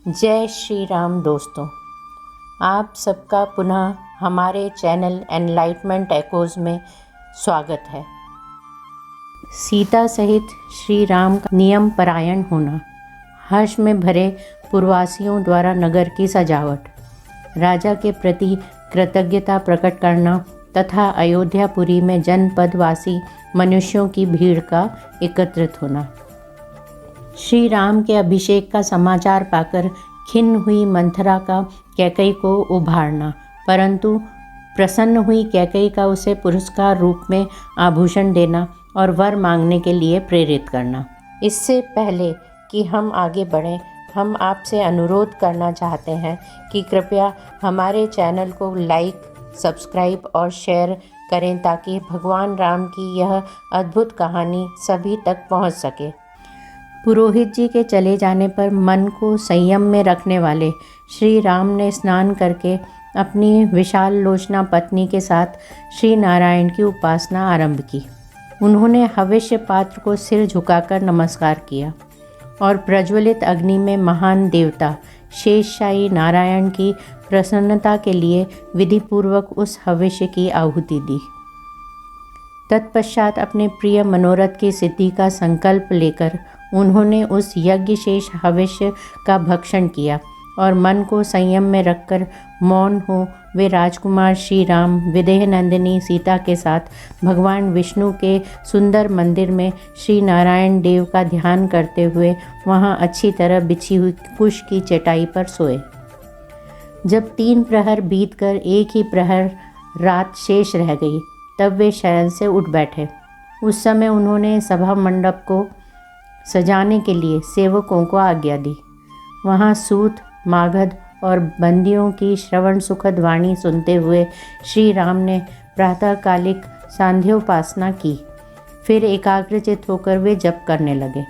जय श्री राम दोस्तों, आप सबका पुनः हमारे चैनल एनलाइटमेंट एकोज़ में स्वागत है। सीता सहित श्री राम का नियम परायण होना, हर्ष में भरे पुरवासियों द्वारा नगर की सजावट, राजा के प्रति कृतज्ञता प्रकट करना तथा अयोध्यापुरी में जनपदवासी मनुष्यों की भीड़ का एकत्रित होना। श्री राम के अभिषेक का समाचार पाकर खिन्न हुई मंथरा का कैकेयी को उभारना, परंतु प्रसन्न हुई कैकेयी का उसे पुरस्कार रूप में आभूषण देना और वर मांगने के लिए प्रेरित करना। इससे पहले कि हम आगे बढ़ें, हम आपसे अनुरोध करना चाहते हैं कि कृपया हमारे चैनल को लाइक, सब्सक्राइब और शेयर करें ताकि भगवान राम की यह अद्भुत कहानी सभी तक पहुंच सके। पुरोहित जी के चले जाने पर मन को संयम में रखने वाले श्री राम ने स्नान करके अपनी विशाल लोचना पत्नी के साथ श्री नारायण की उपासना आरंभ की। उन्होंने हविष्य पात्र को सिर झुकाकर नमस्कार किया और प्रज्वलित अग्नि में महान देवता शेषशाही नारायण की प्रसन्नता के लिए विधिपूर्वक उस हविष्य की आहुति दी। तत्पश्चात अपने प्रिय मनोरथ की सिद्धि का संकल्प लेकर उन्होंने उस यज्ञ शेष हविष्य का भक्षण किया और मन को संयम में रखकर मौन हो वे राजकुमार श्री राम विदेह नंदिनी सीता के साथ भगवान विष्णु के सुंदर मंदिर में श्री नारायण देव का ध्यान करते हुए वहां अच्छी तरह बिछी हुई कुश की चटाई पर सोए। जब 3 प्रहर बीतकर एक ही प्रहर रात शेष रह गई, तब वे शयन से उठ बैठे। उस समय उन्होंने सभा मंडप को सजाने के लिए सेवकों को आज्ञा दी। वहाँ सूत, मागध और बंदियों की श्रवण सुखद वाणी सुनते हुए श्री राम ने प्रातःकालिक सांध्योपासना की। फिर एकाग्रचित होकर वे जप करने लगे।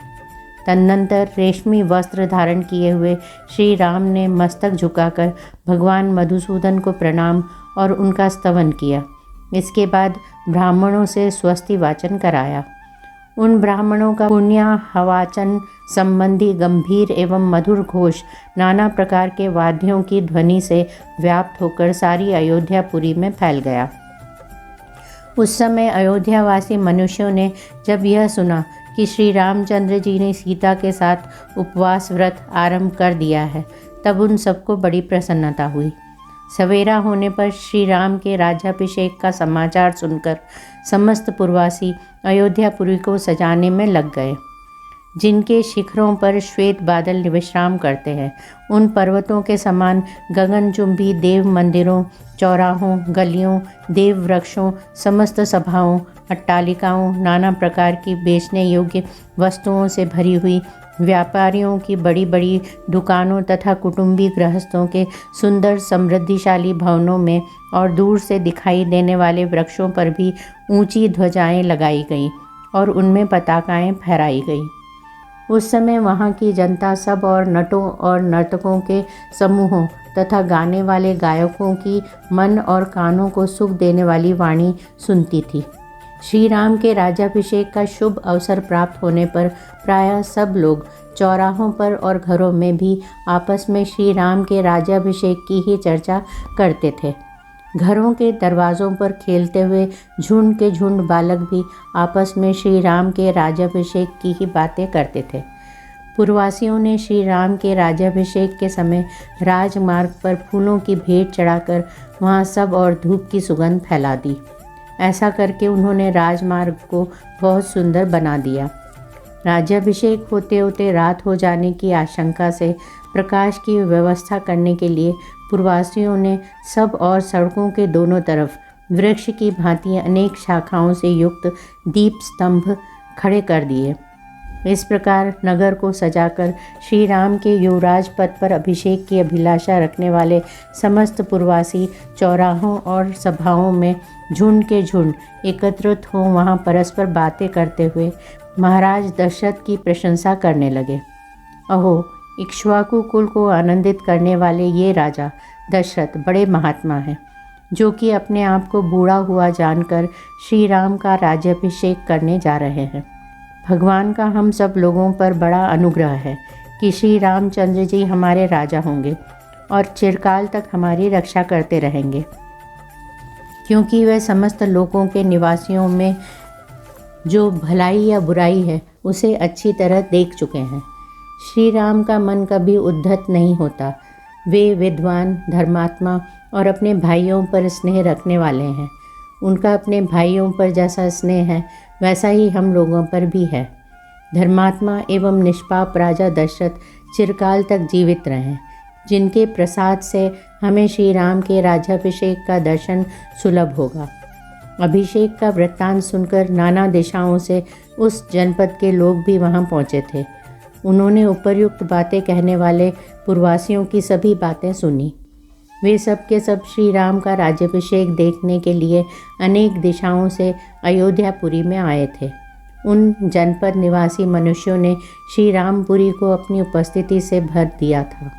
तदनंतर रेशमी वस्त्र धारण किए हुए श्री राम ने मस्तक झुकाकर भगवान मधुसूदन को प्रणाम और उनका स्तवन किया। इसके बाद ब्राह्मणों से स्वस्ति वाचन कराया। उन ब्राह्मणों का पुण्याहवाचन संबंधी गंभीर एवं मधुर घोष नाना प्रकार के वाद्यों की ध्वनि से व्याप्त होकर सारी अयोध्यापुरी में फैल गया। उस समय अयोध्यावासी मनुष्यों ने जब यह सुना कि श्री रामचंद्र जी ने सीता के साथ उपवास व्रत आरंभ कर दिया है, तब उन सबको बड़ी प्रसन्नता हुई। सवेरा होने पर श्री राम के राज्याभिषेक का समाचार सुनकर समस्त पुरवासी अयोध्यापुरी को सजाने में लग गए। जिनके शिखरों पर श्वेत बादल विश्राम करते हैं, उन पर्वतों के समान गगनचुंबी देव मंदिरों, चौराहों, गलियों, देव वृक्षों, समस्त सभाओं, अट्टालिकाओं, नाना प्रकार की बेचने योग्य वस्तुओं से भरी हुई व्यापारियों की बड़ी बड़ी दुकानों तथा कुटुंबी गृहस्थों के सुंदर समृद्धिशाली भवनों में और दूर से दिखाई देने वाले वृक्षों पर भी ऊंची ध्वजाएं लगाई गईं और उनमें पताकाएं फहराई गईं। उस समय वहाँ की जनता सब और नटों और नर्तकों के समूहों तथा गाने वाले गायकों की मन और कानों को सुख देने वाली वाणी सुनती थी। श्री राम के राज्याभिषेक का शुभ अवसर प्राप्त होने पर प्रायः सब लोग चौराहों पर और घरों में भी आपस में श्री राम के राज्याभिषेक की ही चर्चा करते थे। घरों के दरवाज़ों पर खेलते हुए झुंड के झुंड बालक भी आपस में श्री राम के राज्याभिषेक की ही बातें करते थे। पुरवासियों ने श्री राम के राज्याभिषेक के समय राजमार्ग पर फूलों की भेंट चढ़ाकर वहाँ सब और धूप की सुगंध फैला दी। ऐसा करके उन्होंने राजमार्ग को बहुत सुंदर बना दिया। राज्याभिषेक होते होते रात हो जाने की आशंका से प्रकाश की व्यवस्था करने के लिए पुरवासियों ने सब और सड़कों के दोनों तरफ वृक्ष की भांति अनेक शाखाओं से युक्त दीप स्तंभ खड़े कर दिए। इस प्रकार नगर को सजाकर श्री राम के युवराज पद पर अभिषेक की अभिलाषा रखने वाले समस्त पुरवासी चौराहों और सभाओं में झुंड के झुंड एकत्रित हों वहाँ परस्पर बातें करते हुए महाराज दशरथ की प्रशंसा करने लगे। अहो, इक्ष्वाकु कुल को आनंदित करने वाले ये राजा दशरथ बड़े महात्मा हैं, जो कि अपने आप को बूढ़ा हुआ जानकर श्री राम का राज्याभिषेक करने जा रहे हैं। भगवान का हम सब लोगों पर बड़ा अनुग्रह है कि श्री रामचंद्र जी हमारे राजा होंगे और चिरकाल तक हमारी रक्षा करते रहेंगे, क्योंकि वे समस्त लोगों के निवासियों में जो भलाई या बुराई है उसे अच्छी तरह देख चुके हैं। श्री राम का मन कभी उद्धत नहीं होता। वे विद्वान, धर्मात्मा और अपने भाइयों पर स्नेह रखने वाले हैं। उनका अपने भाइयों पर जैसा स्नेह है वैसा ही हम लोगों पर भी है। धर्मात्मा एवं निष्पाप राजा दशरथ चिरकाल तक जीवित रहें, जिनके प्रसाद से हमें श्री राम के राज्याभिषेक का दर्शन सुलभ होगा। अभिषेक का वृत्तांत सुनकर नाना दिशाओं से उस जनपद के लोग भी वहां पहुंचे थे। उन्होंने उपर्युक्त बातें कहने वाले पूर्ववासियों की सभी बातें सुनी। वे सब के सब श्री राम का राज्याभिषेक देखने के लिए अनेक दिशाओं से अयोध्यापुरी में आए थे। उन जनपद निवासी मनुष्यों ने श्री रामपुरी को अपनी उपस्थिति से भर दिया था।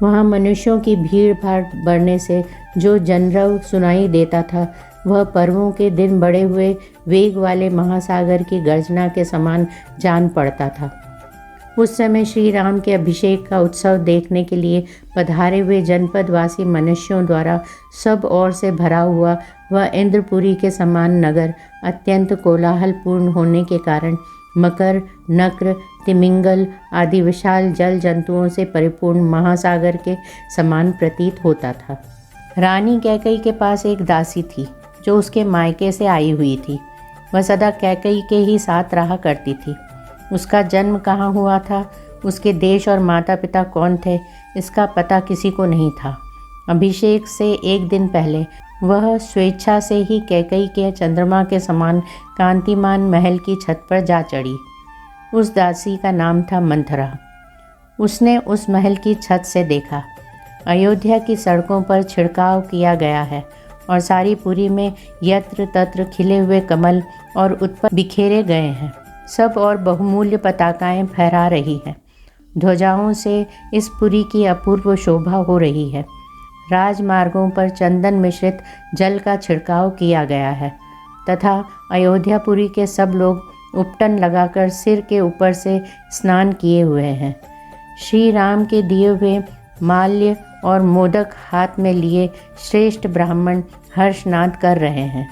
वहाँ मनुष्यों की भीड़ भाड़ बढ़ने से जो जनरव सुनाई देता था वह पर्वों के दिन बढ़े हुए वेग वाले महासागर की गर्जना के समान जान पड़ता था। उस समय श्री राम के अभिषेक का उत्सव देखने के लिए पधारे हुए जनपदवासी मनुष्यों द्वारा सब ओर से भरा हुआ वह इंद्रपुरी के समान नगर अत्यंत कोलाहलपूर्ण होने के कारण मकर, नक्र, तिमिंगल आदि विशाल जल जंतुओं से परिपूर्ण महासागर के समान प्रतीत होता था। रानी कैकई के पास एक दासी थी जो उसके मायके से आई हुई थी। वह सदा कैकई के ही साथ रहा करती थी। उसका जन्म कहाँ हुआ था, उसके देश और माता पिता कौन थे, इसका पता किसी को नहीं था। अभिषेक से एक दिन पहले वह स्वेच्छा से ही कैकई के चंद्रमा के समान कांतिमान महल की छत पर जा चढ़ी। उस दासी का नाम था मंथरा। उसने उस महल की छत से देखा, अयोध्या की सड़कों पर छिड़काव किया गया है और सारी पुरी में यत्र तत्र खिले हुए कमल और उत्पल बिखेरे गए हैं। सब और बहुमूल्य पताकाएं फहरा रही हैं। ध्वजाओं से इस पुरी की अपूर्व शोभा हो रही है। राजमार्गों पर चंदन मिश्रित जल का छिड़काव किया गया है तथा अयोध्यापुरी के सब लोग उपटन लगाकर सिर के ऊपर से स्नान किए हुए हैं। श्री राम के दिए हुए माल्य और मोदक हाथ में लिए श्रेष्ठ ब्राह्मण हर्षनाद कर रहे हैं।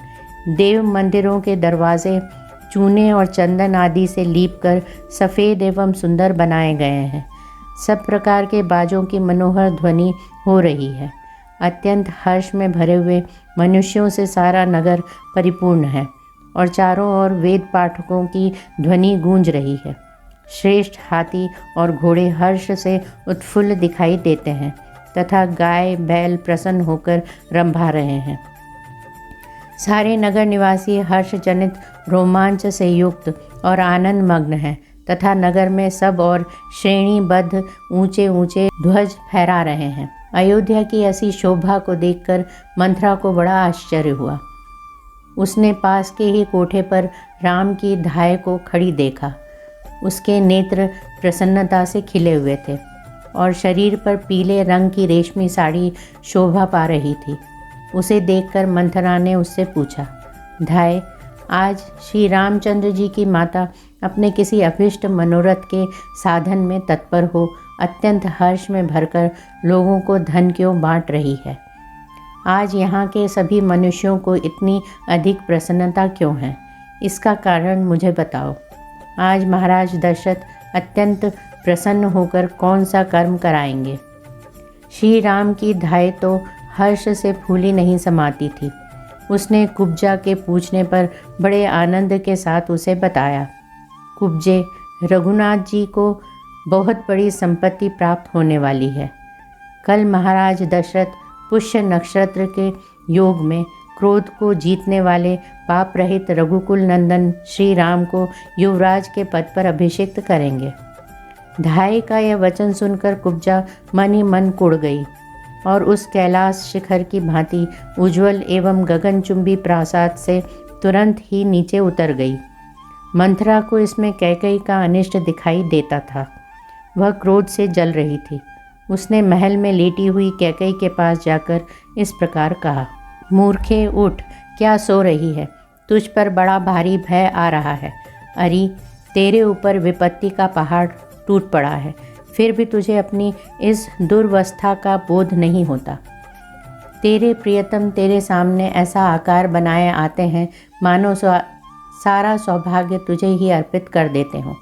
देव मंदिरों के दरवाजे चूने और चंदन आदि से लीपकर सफ़ेद एवं सुंदर बनाए गए हैं। सब प्रकार के बाजों की मनोहर ध्वनि हो रही है। अत्यंत हर्ष में भरे हुए मनुष्यों से सारा नगर परिपूर्ण है और चारों ओर वेद पाठकों की ध्वनि गूंज रही है। श्रेष्ठ हाथी और घोड़े हर्ष से उत्फुल्ल दिखाई देते हैं तथा गाय बैल प्रसन्न होकर रंभा रहे हैं। सारे नगर निवासी हर्षजनित रोमांच से युक्त और आनंद मग्न हैं तथा नगर में सब और श्रेणीबद्ध ऊंचे ऊंचे ध्वज फहरा रहे हैं। अयोध्या की ऐसी शोभा को देखकर मंथरा को बड़ा आश्चर्य हुआ। उसने पास के ही कोठे पर राम की धाय को खड़ी देखा। उसके नेत्र प्रसन्नता से खिले हुए थे और शरीर पर पीले रंग की रेशमी साड़ी शोभा पा रही थी। उसे देखकर मंथरा ने उससे पूछा, धाय, आज श्री रामचंद्र जी की माता अपने किसी अभिष्ट मनोरथ के साधन में तत्पर हो अत्यंत हर्ष में भरकर लोगों को धन क्यों बांट रही है? आज यहाँ के सभी मनुष्यों को इतनी अधिक प्रसन्नता क्यों है? इसका कारण मुझे बताओ। आज महाराज दशरथ अत्यंत प्रसन्न होकर कौन सा कर्म कराएंगे? श्री राम की धाय तो हर्ष से फूली नहीं समाती थी। उसने कुब्जा के पूछने पर बड़े आनंद के साथ उसे बताया, कुब्जे, रघुनाथ जी को बहुत बड़ी संपत्ति प्राप्त होने वाली है। कल महाराज दशरथ पुष्य नक्षत्र के योग में क्रोध को जीतने वाले पाप रहित रघुकुल नंदन श्री राम को युवराज के पद पर अभिषिक्त करेंगे। धाय का यह वचन सुनकर कुब्जा मन ही मन कुढ़ गई और उस कैलाश शिखर की भांति उज्ज्वल एवं गगनचुंबी प्रासाद से तुरंत ही नीचे उतर गई। मंथरा को इसमें कैकई का अनिष्ट दिखाई देता था। वह क्रोध से जल रही थी। उसने महल में लेटी हुई कैकई के पास जाकर इस प्रकार कहा, मूर्खे उठ, क्या सो रही है? तुझ पर बड़ा भारी भय आ रहा है। अरे, तेरे ऊपर विपत्ति का पहाड़ टूट पड़ा है, फिर भी तुझे अपनी इस दुर्वस्था का बोध नहीं होता। तेरे प्रियतम तेरे सामने ऐसा आकार बनाए आते हैं मानो सारा सौभाग्य तुझे ही अर्पित कर देते हों,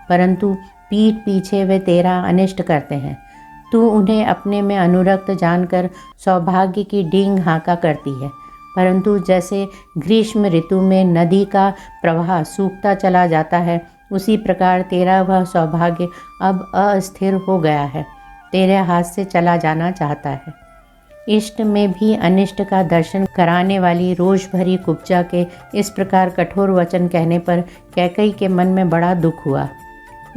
परंतु पीठ पीछे वे तेरा अनिष्ट करते हैं। तू उन्हें अपने में अनुरक्त जानकर सौभाग्य की डींग हाँका करती है, परंतु जैसे ग्रीष्म ऋतु में नदी का प्रवाह सूखता चला जाता है, उसी प्रकार तेरा वह सौभाग्य अब अस्थिर हो गया है, तेरे हाथ से चला जाना चाहता है। इष्ट में भी अनिष्ट का दर्शन कराने वाली रोष भरी कुब्जा के इस प्रकार कठोर वचन कहने पर कैकई के मन में बड़ा दुख हुआ।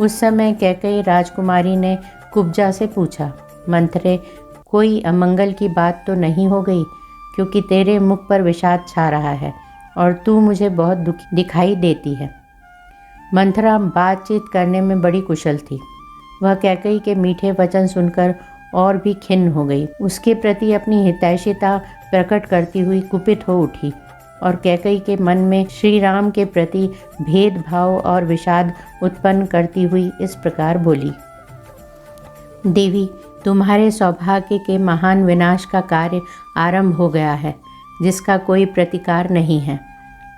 उस समय कैकई राजकुमारी ने कुब्जा से पूछा, मंथरे, कोई अमंगल की बात तो नहीं हो गई? क्योंकि तेरे मुख पर विषाद छा रहा है और तू मुझे बहुत दुखी दिखाई देती है। मंथरा बातचीत करने में बड़ी कुशल थी। वह कैकई के मीठे वचन सुनकर और भी खिन्न हो गई। उसके प्रति अपनी हितैषिता प्रकट करती हुई कुपित हो उठी और कैकई के मन में श्री राम के प्रति भेदभाव और विषाद उत्पन्न करती हुई इस प्रकार बोली, देवी, तुम्हारे सौभाग्य के महान विनाश का कार्य आरंभ हो गया है, जिसका कोई प्रतिकार नहीं है।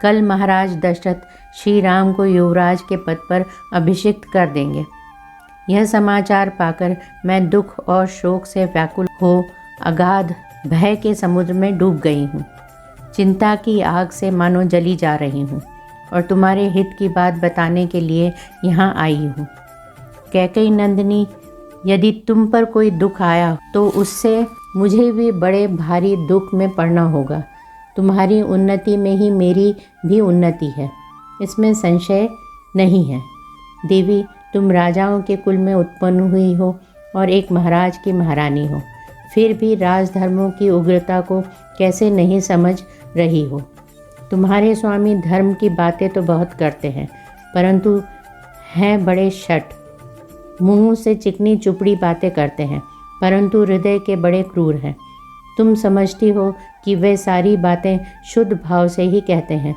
कल महाराज दशरथ श्री राम को युवराज के पद पर अभिषिक्त कर देंगे। यह समाचार पाकर मैं दुख और शोक से व्याकुल हो अगाध भय के समुद्र में डूब गई हूँ। चिंता की आग से मानो जली जा रही हूँ और तुम्हारे हित की बात बताने के लिए यहाँ आई हूँ। कैकई नंदिनी, यदि तुम पर कोई दुख आया तो उससे मुझे भी बड़े भारी दुख में पड़ना होगा। तुम्हारी उन्नति में ही मेरी भी उन्नति है, इसमें संशय नहीं है। देवी, तुम राजाओं के कुल में उत्पन्न हुई हो और एक महाराज की महारानी हो, फिर भी राजधर्मों की उग्रता को कैसे नहीं समझ रही हो। तुम्हारे स्वामी धर्म की बातें तो बहुत करते हैं, परंतु हैं बड़े शठ। मुंह से चिकनी चुपड़ी बातें करते हैं, परंतु हृदय के बड़े क्रूर हैं। तुम समझती हो कि वे सारी बातें शुद्ध भाव से ही कहते हैं,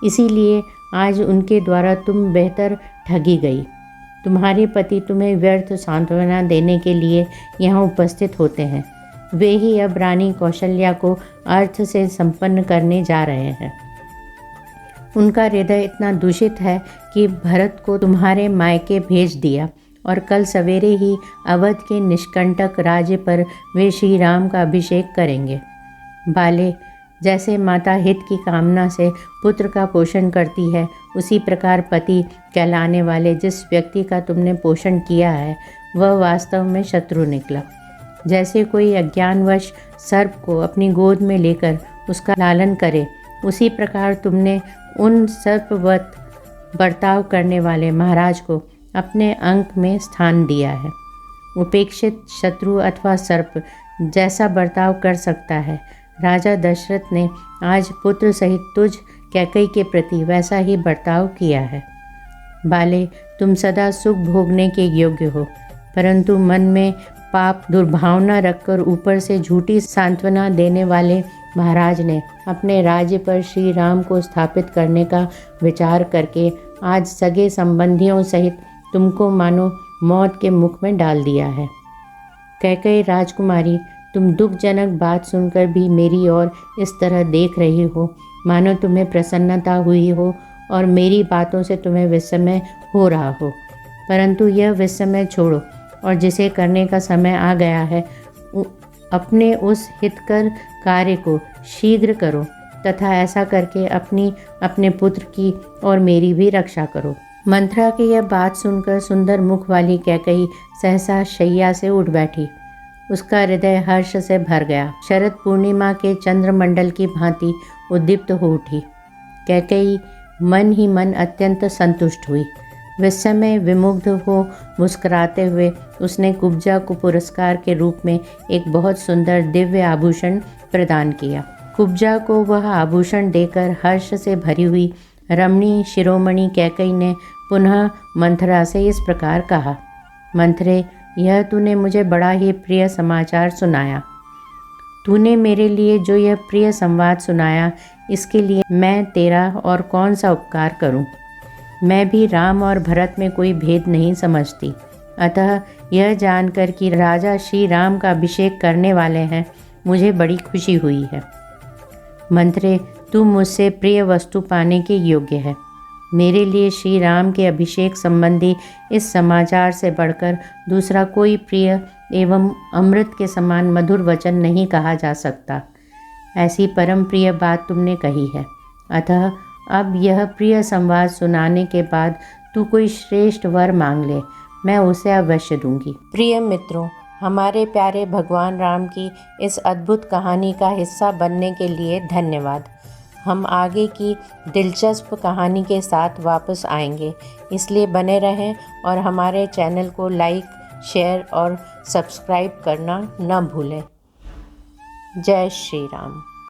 इसीलिए आज उनके द्वारा तुम बेहतर ठगी गई। तुम्हारे पति तुम्हें व्यर्थ सांत्वना देने के लिए यहाँ उपस्थित होते हैं। वे ही अब रानी कौशल्या को अर्थ से संपन्न करने जा रहे हैं। उनका हृदय इतना दूषित है कि भरत को तुम्हारे मायके भेज दिया और कल सवेरे ही अवध के निष्कंटक राज्य पर वे श्री राम का अभिषेक करेंगे। बाले, जैसे माता हित की कामना से पुत्र का पोषण करती है, उसी प्रकार पति कहलाने वाले जिस व्यक्ति का तुमने पोषण किया है, वह वास्तव में शत्रु निकला। जैसे कोई अज्ञानवश सर्प को अपनी गोद में लेकर उसका लालन करे, उसी प्रकार तुमने उन सर्पवत बर्ताव करने वाले महाराज को अपने अंक में स्थान दिया है। उपेक्षित शत्रु अथवा सर्प जैसा बर्ताव कर सकता है, राजा दशरथ ने आज पुत्र सहित तुझ कैकई के प्रति वैसा ही बर्ताव किया है। बाले, तुम सदा सुख भोगने के योग्य हो, परंतु मन में पाप दुर्भावना रखकर ऊपर से झूठी सांत्वना देने वाले महाराज ने अपने राज्य पर श्री राम को स्थापित करने का विचार करके आज सगे संबंधियों सहित तुमको मानो मौत के मुख में डाल दिया है। कैकई राजकुमारी, तुम दुखजनक बात सुनकर भी मेरी ओर इस तरह देख रही हो मानो तुम्हें प्रसन्नता हुई हो और मेरी बातों से तुम्हें विस्मय हो रहा हो, परंतु यह विस्मय छोड़ो और जिसे करने का समय आ गया है अपने उस हितकर कार्य को शीघ्र करो तथा ऐसा करके अपने पुत्र की और मेरी भी रक्षा करो। मंथरा की यह बात सुनकर सुंदर मुख वाली कैकई सहसा शैया से उठ बैठी। उसका हृदय हर्ष से भर गया। शरद पूर्णिमा के चंद्रमंडल की भांति उद्दीप्त हो उठी। कैकई मन ही मन अत्यंत संतुष्ट हुई। विस्मय विमुग्ध हो मुस्कुराते हुए उसने कुब्जा को पुरस्कार के रूप में एक बहुत सुंदर दिव्य आभूषण प्रदान किया। कुब्जा को वह आभूषण देकर हर्ष से भरी हुई रमणी शिरोमणि कैकई ने पुनः मंथरा से इस प्रकार कहा, मंथरे, यह तूने मुझे बड़ा ही प्रिय समाचार सुनाया। तूने मेरे लिए जो यह प्रिय संवाद सुनाया, इसके लिए मैं तेरा और कौन सा उपकार करूं। मैं भी राम और भरत में कोई भेद नहीं समझती। अतः यह जानकर कि राजा श्री राम का अभिषेक करने वाले हैं, मुझे बड़ी खुशी हुई है। मंत्रे, तू मुझसे प्रिय वस्तु पाने के योग्य है। मेरे लिए श्री राम के अभिषेक संबंधी इस समाचार से बढ़कर दूसरा कोई प्रिय एवं अमृत के समान मधुर वचन नहीं कहा जा सकता। ऐसी परम प्रिय बात तुमने कही है। अतः अब यह प्रिय संवाद सुनाने के बाद तू कोई श्रेष्ठ वर मांग ले, मैं उसे अवश्य दूंगी। प्रिय मित्रों, हमारे प्यारे भगवान राम की इस अद्भुत कहानी का हिस्सा बनने के लिए धन्यवाद। हम आगे की दिलचस्प कहानी के साथ वापस आएंगे, इसलिए बने रहें और हमारे चैनल को लाइक, शेयर और सब्सक्राइब करना न भूलें। जय श्री राम।